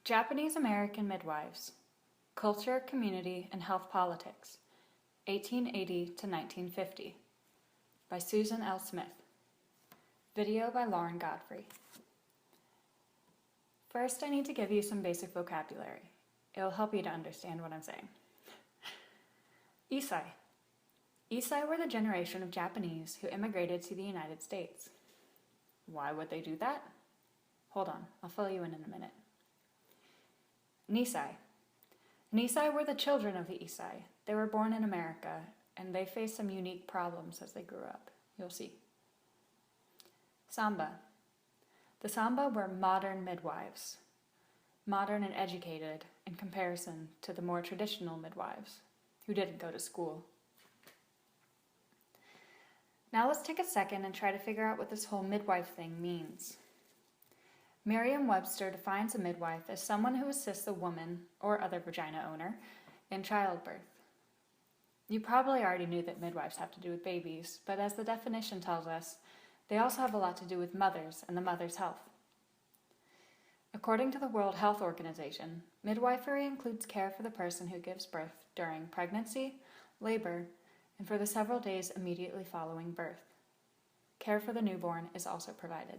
Japanese American Midwives, Culture, Community, and Health Politics, 1880 to 1950, by Susan L. Smith. Video by Lauren Godfrey. First, I need to give you some basic vocabulary. It'll help you to understand what I'm saying. Isai. Isai were the generation of Japanese who immigrated to the United States. Why would they do that? Hold on, I'll fill you in a minute. Nisai. Nisai were the children of the Isai. They were born in America, and they faced some unique problems as they grew up. You'll see. Samba. The Samba were modern midwives, modern and educated in comparison to the more traditional midwives, who didn't go to school. Now let's take a second and try to figure out what this whole midwife thing means. Merriam-Webster defines a midwife as someone who assists a woman, or other vagina owner, in childbirth. You probably already knew that midwives have to do with babies, but as the definition tells us, they also have a lot to do with mothers and the mother's health. According to the World Health Organization, midwifery includes care for the person who gives birth during pregnancy, labor, and for the several days immediately following birth. Care for the newborn is also provided.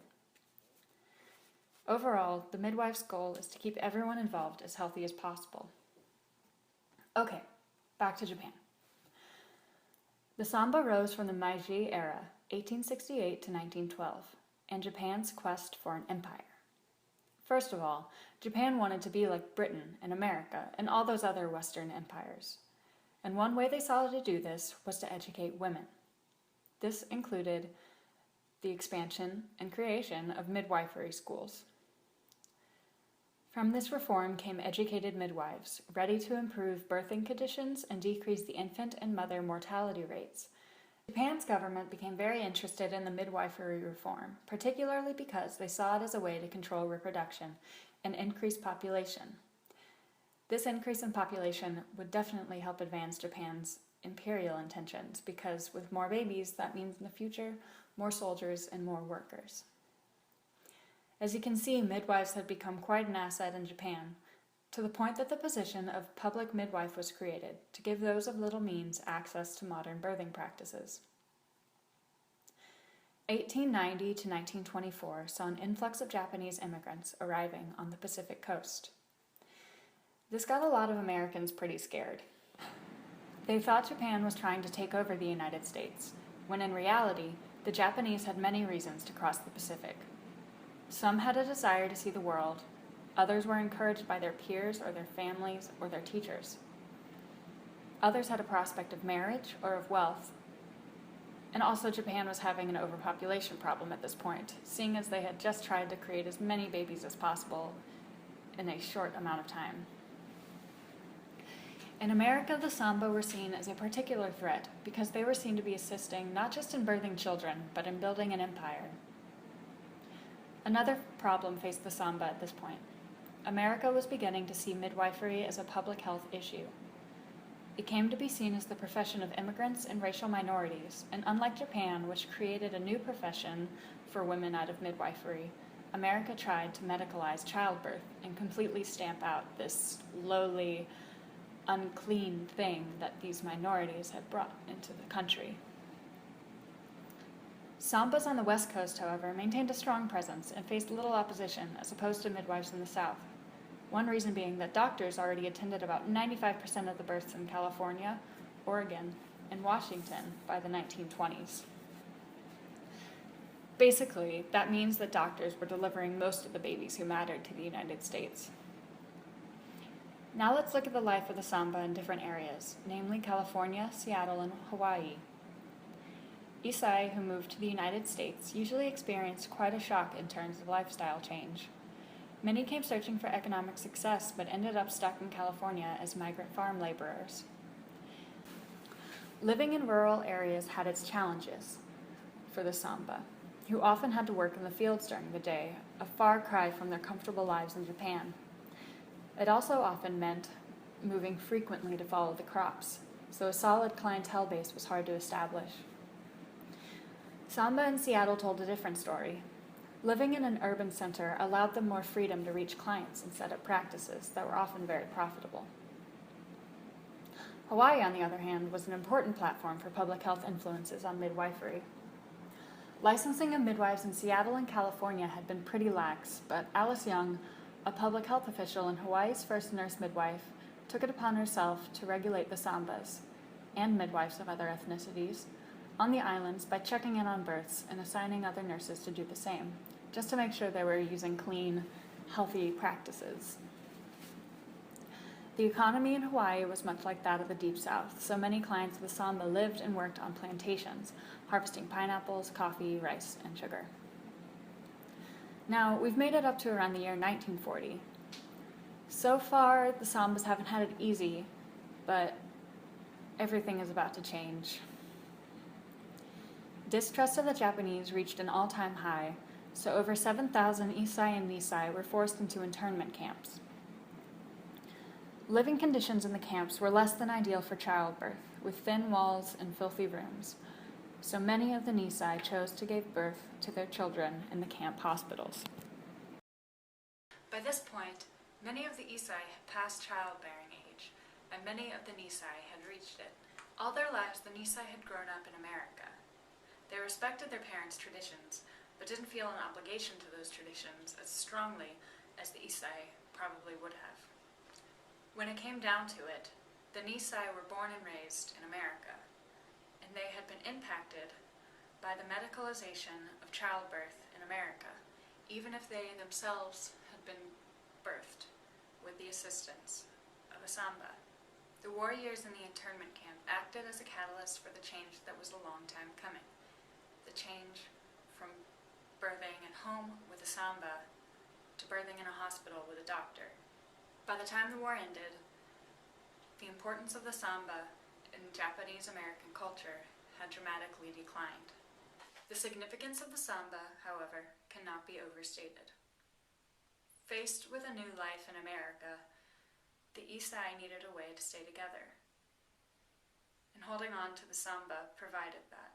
Overall, the midwife's goal is to keep everyone involved as healthy as possible. Okay, back to Japan. The Samba rose from the Meiji era, 1868 to 1912, and Japan's quest for an empire. First of all, Japan wanted to be like Britain and America and all those other Western empires. And one way they saw to do this was to educate women. This included the expansion and creation of midwifery schools. From this reform came educated midwives, ready to improve birthing conditions and decrease the infant and mother mortality rates. Japan's government became very interested in the midwifery reform, particularly because they saw it as a way to control reproduction and increase population. This increase in population would definitely help advance Japan's imperial intentions, because with more babies, that means in the future, more soldiers and more workers. As you can see, midwives had become quite an asset in Japan, to the point that the position of public midwife was created to give those of little means access to modern birthing practices. 1890 to 1924 saw an influx of Japanese immigrants arriving on the Pacific coast. This got a lot of Americans pretty scared. They thought Japan was trying to take over the United States, when in reality, the Japanese had many reasons to cross the Pacific. Some had a desire to see the world, others were encouraged by their peers or their families or their teachers. Others had a prospect of marriage or of wealth, and also Japan was having an overpopulation problem at this point, seeing as they had just tried to create as many babies as possible in a short amount of time. In America, the Samba were seen as a particular threat because they were seen to be assisting not just in birthing children, but in building an empire. Another problem faced the Samba at this point. America was beginning to see midwifery as a public health issue. It came to be seen as the profession of immigrants and racial minorities, and unlike Japan, which created a new profession for women out of midwifery, America tried to medicalize childbirth and completely stamp out this lowly, unclean thing that these minorities had brought into the country. Sambas on the West Coast, however, maintained a strong presence and faced little opposition as opposed to midwives in the South. One reason being that doctors already attended about 95% of the births in California, Oregon, and Washington by the 1920s. Basically, that means that doctors were delivering most of the babies who mattered to the United States. Now let's look at the life of the Samba in different areas, namely California, Seattle, and Hawaii. Isai, who moved to the United States, usually experienced quite a shock in terms of lifestyle change. Many came searching for economic success, but ended up stuck in California as migrant farm laborers. Living in rural areas had its challenges for the Samba, who often had to work in the fields during the day, a far cry from their comfortable lives in Japan. It also often meant moving frequently to follow the crops, so a solid clientele base was hard to establish. Samba in Seattle told a different story. Living in an urban center allowed them more freedom to reach clients and set up practices that were often very profitable. Hawaii, on the other hand, was an important platform for public health influences on midwifery. Licensing of midwives in Seattle and California had been pretty lax, but Alice Young, a public health official and Hawaii's first nurse midwife, took it upon herself to regulate the sambas, and midwives of other ethnicities, on the islands by checking in on births and assigning other nurses to do the same, just to make sure they were using clean, healthy practices. The economy in Hawaii was much like that of the Deep South, so many clients of the Samba lived and worked on plantations, harvesting pineapples, coffee, rice, and sugar. Now, we've made it up to around the year 1940. So far, the Sambas haven't had it easy, but everything is about to change. Distrust of the Japanese reached an all-time high, so over 7,000 Isai and Nisai were forced into internment camps. Living conditions in the camps were less than ideal for childbirth, with thin walls and filthy rooms, so many of the Nisai chose to give birth to their children in the camp hospitals. By this point, many of the Isai had passed childbearing age, and many of the Nisai had reached it. All their lives, the Nisai had grown up in America. They respected their parents' traditions, but didn't feel an obligation to those traditions as strongly as the Isai probably would have. When it came down to it, the Nisai were born and raised in America, and they had been impacted by the medicalization of childbirth in America, even if they themselves had been birthed with the assistance of a Samba. The war years in the internment camp acted as a catalyst for the change that was a long time coming. The change from birthing at home with a Samba to birthing in a hospital with a doctor. By the time the war ended, the importance of the Samba in Japanese-American culture had dramatically declined. The significance of the Samba, however, cannot be overstated. Faced with a new life in America, the Isai needed a way to stay together, and holding on to the Samba provided that.